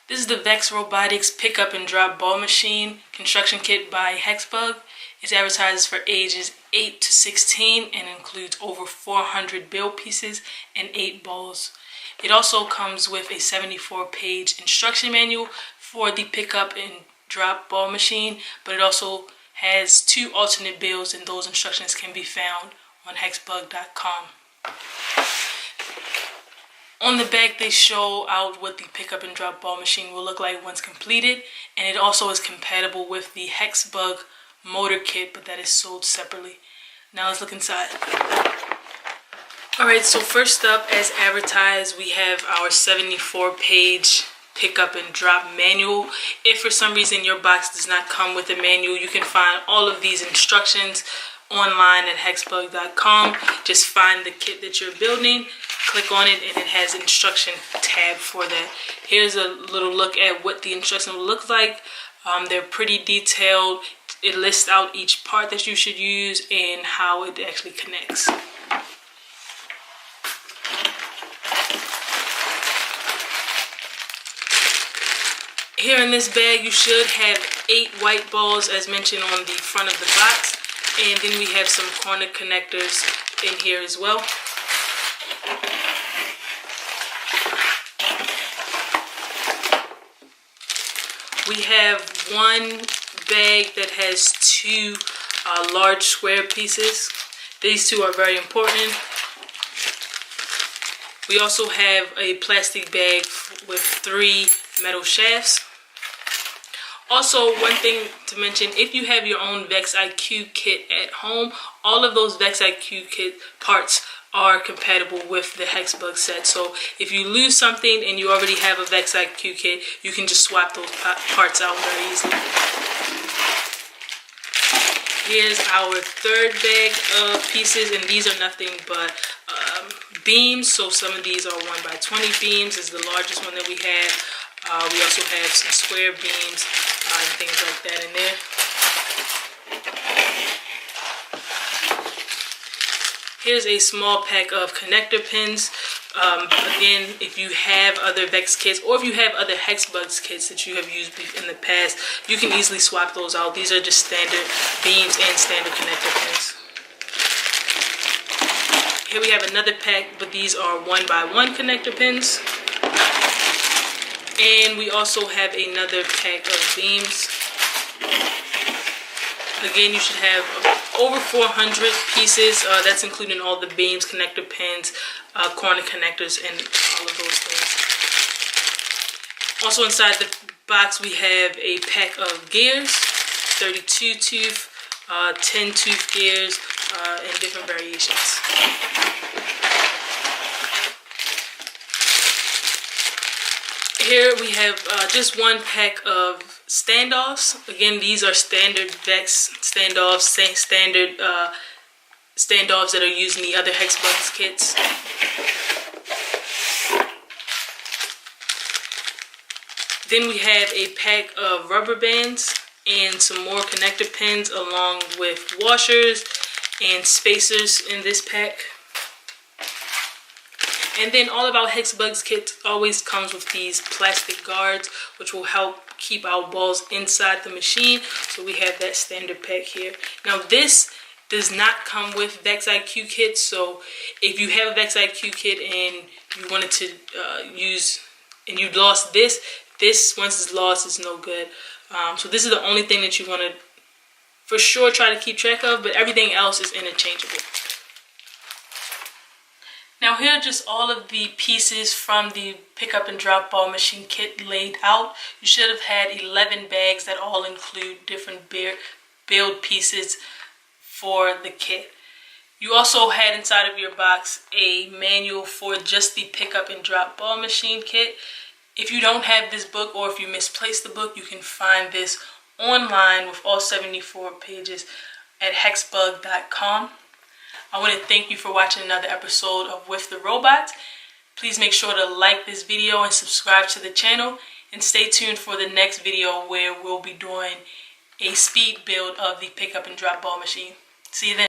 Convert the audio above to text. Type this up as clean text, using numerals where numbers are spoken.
This is the VEX Robotics Pickup and Drop Ball Machine Construction Kit by HEXUG. It's advertised for ages 8 to 16 and includes over 400 build pieces and 8 balls. It also comes with a 74-page instruction manual for the pickup and drop ball machine, but it also has 2 alternate builds, and those instructions can be found on HEXUG.com. On the back, they show out what the pickup and drop ball machine will look like once completed, and it also is compatible with the HEXUG motor kit, but that is sold separately. Now let's look inside. Alright, so first up, as advertised, we have our 74-page pickup and drop manual. If for some reason your box does not come with a manual, you can find all of these instructions online at HEXUG.com. Just find the kit that you're building, click on it, and it has an instruction tab for that. Here's a little look at what the instructions will look like. They're pretty detailed. It lists out each part that you should use and how it actually connects. Here in this bag, you should have 8 white balls as mentioned on the front of the box. And then we have some corner connectors in here as well. We have one bag that has 2 large square pieces. These 2 are very important. We also have a plastic bag with 3 metal shafts. Also, one thing to mention, if you have your own VEX IQ kit at home, all of those VEX IQ kit parts are compatible with the HEXUG set. So if you lose something and you already have a VEX IQ kit, you can just swap those parts out very easily. Here's our third bag of pieces, and these are nothing but beams. So some of these are 1x20 beams. This is the largest one that we have. We also have some square beams and things like that in there. Here's a small pack of connector pins. Again, if you have other VEX kits or if you have other HEXUG kits that you have used in the past, you can easily swap those out. These are just standard beams and standard connector pins. Here we have another pack, but these are 1x1 connector pins. And we also have another pack of beams. Again, you should have over 400 pieces. That's including all the beams, connector pins, corner connectors, and all of those things. Also inside the box, we have a pack of gears, 32 tooth, 10 tooth gears, and different variations. Here we have just one pack of standoffs. Again, these are standard VEX standoffs, standard standoffs that are used in the other HEXUG kits. Then we have a pack of rubber bands and some more connector pins along with washers and spacers in this pack. And then all of our HEXUG kits always comes with these plastic guards, which will help keep our balls inside the machine. So we have that standard pack here. Now this does not come with VEX IQ kits. So if you have a VEX IQ kit and you wanted to use, and you lost this once it's lost is no good. So this is the only thing that you want to for sure try to keep track of, but everything else is interchangeable. Now here are just all of the pieces from the pickup and drop ball machine kit laid out. You should have had 11 bags that all include different build pieces for the kit. You also had inside of your box a manual for just the pickup and drop ball machine kit. If you don't have this book or if you misplaced the book, you can find this online with all 74 pages at HEXUG.com. I want to thank you for watching another episode of With the Robots. Please make sure to like this video and subscribe to the channel. And stay tuned for the next video where we'll be doing a speed build of the pickup and drop ball machine. See you then.